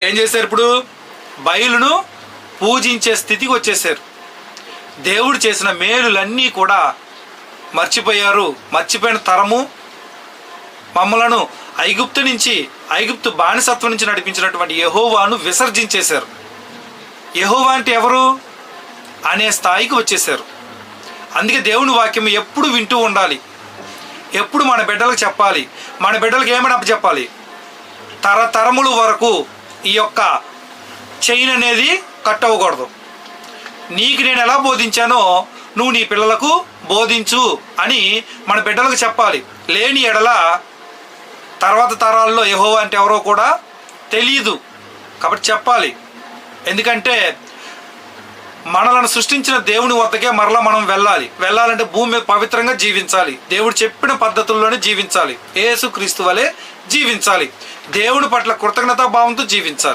ఏం చేశారు? ఇప్పుడు బయలును పూజించే స్థితికి వచ్చేసారు. దేవుడు చేసిన మేలులన్నీ కూడా మర్చిపోయారు. మర్చిపోయిన తరము మమ్మలను ఐగుప్తు బానిసత్వం నుంచి నడిపించినటువంటి యెహోవాను విసర్జించేశారు. యెహోవా అంటే ఎవరు అనే స్థాయికి వచ్చేసారు. అందుకే దేవుని వాక్యం ఎప్పుడు వింటూ ఉండాలి, ఎప్పుడు మన బిడ్డలకు చెప్పాలి. మన బిడ్డలకు ఏమని అప్పచెప్పాలి? తరతరముల వరకు ఈ యొక్క చైన్ అనేది కట్ అవ్వకూడదు. నీకు నేను ఎలా బోధించానో నువ్వు నీ పిల్లలకు బోధించు అని మన బిడ్డలకు చెప్పాలి. లేని ఎడల తర్వాత తరాల్లో యెహోవా అంటే ఎవరో కూడా తెలియదు. కాబట్టి చెప్పాలి. ఎందుకంటే మనలను సృష్టించిన దేవుని వద్దకే మరలా మనం వెళ్ళాలంటే భూమి మీద పవిత్రంగా జీవించాలి. దేవుడు చెప్పిన పద్ధతుల్లోనే జీవించాలి. యేసుక్రీస్తు వలె జీవించాలి. దేవుని పట్ల కృతజ్ఞతాభావంతో జీవించాలి.